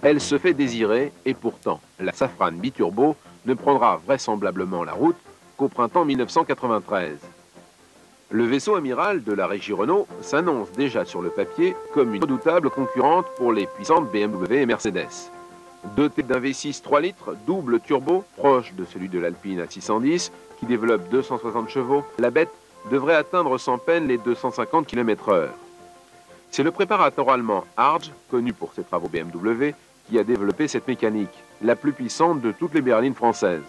Elle se fait désirer et pourtant, la Safrane biturbo ne prendra vraisemblablement la route qu'au printemps 1993. Le vaisseau amiral de la régie Renault s'annonce déjà sur le papier comme une redoutable concurrente pour les puissantes BMW et Mercedes. Doté d'un V6 3 litres double turbo, proche de celui de l'Alpine A610, qui développe 260 chevaux, la bête devrait atteindre sans peine les 250 km/h. C'est le préparateur allemand Arge, connu pour ses travaux BMW, qui a développé cette mécanique, la plus puissante de toutes les berlines françaises.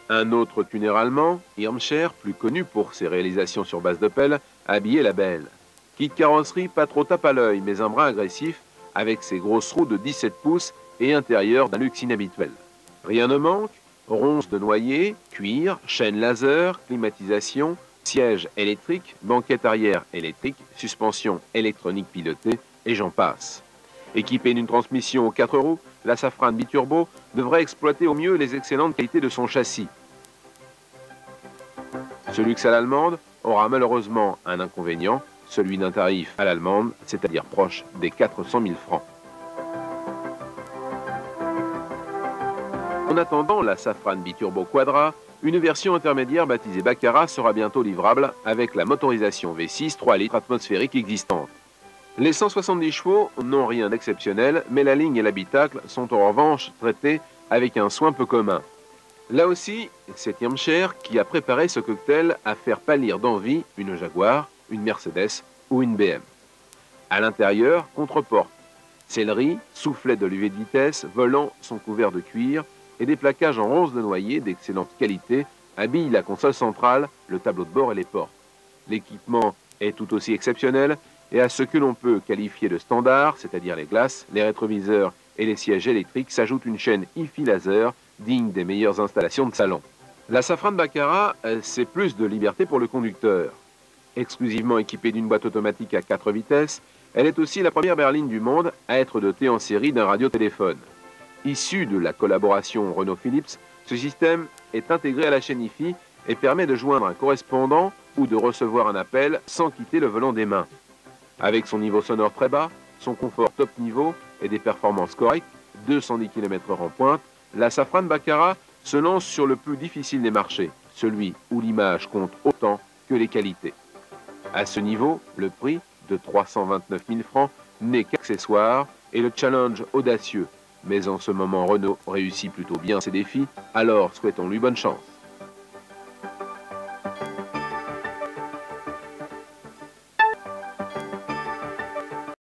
Un autre tuner allemand, Irmscher, plus connu pour ses réalisations sur base d'Opel, a habillé la belle. Kit carrosserie pas trop tape à l'œil, mais un brin agressif, avec ses grosses roues de 17 pouces et intérieur d'un luxe inhabituel. Rien ne manque, ronces de noyer, cuir, chaîne laser, climatisation, siège électrique, banquette arrière électrique, suspension électronique pilotée, et j'en passe. Équipée d'une transmission aux 4 roues, la Safrane biturbo devrait exploiter au mieux les excellentes qualités de son châssis. Ce luxe à l'allemande aura malheureusement un inconvénient, celui d'un tarif à l'allemande, c'est-à-dire proche des 400 000 francs. En attendant la Safrane biturbo Quadra, une version intermédiaire baptisée Baccarat sera bientôt livrable avec la motorisation V6 3 litres atmosphérique existante. Les 170 chevaux n'ont rien d'exceptionnel, mais la ligne et l'habitacle sont en revanche traités avec un soin peu commun. Là aussi, c'est Irmscher qui a préparé ce cocktail à faire pâlir d'envie une Jaguar, une Mercedes ou une BM. À l'intérieur, contreporte, sellerie, soufflet de levée de vitesse, volant sont couverts de cuir et des plaquages en ronces de noyer d'excellente qualité habillent la console centrale, le tableau de bord et les portes. L'équipement est tout aussi exceptionnel et à ce que l'on peut qualifier de standard, c'est-à-dire les glaces, les rétroviseurs et les sièges électriques, s'ajoute une chaîne hi-fi laser digne des meilleures installations de salon. La Safrane Baccarat, c'est plus de liberté pour le conducteur. Exclusivement équipée d'une boîte automatique à 4 vitesses, elle est aussi la première berline du monde à être dotée en série d'un radiotéléphone. Issu de la collaboration Renault-Philips, ce système est intégré à la chaîne hi-fi et permet de joindre un correspondant ou de recevoir un appel sans quitter le volant des mains. Avec son niveau sonore très bas, son confort top niveau et des performances correctes, 210 km/h en pointe, la Safrane Baccarat se lance sur le plus difficile des marchés, celui où l'image compte autant que les qualités. À ce niveau, le prix de 329 000 francs n'est qu'accessoire et le challenge audacieux. Mais en ce moment, Renault réussit plutôt bien ses défis, alors souhaitons-lui bonne chance.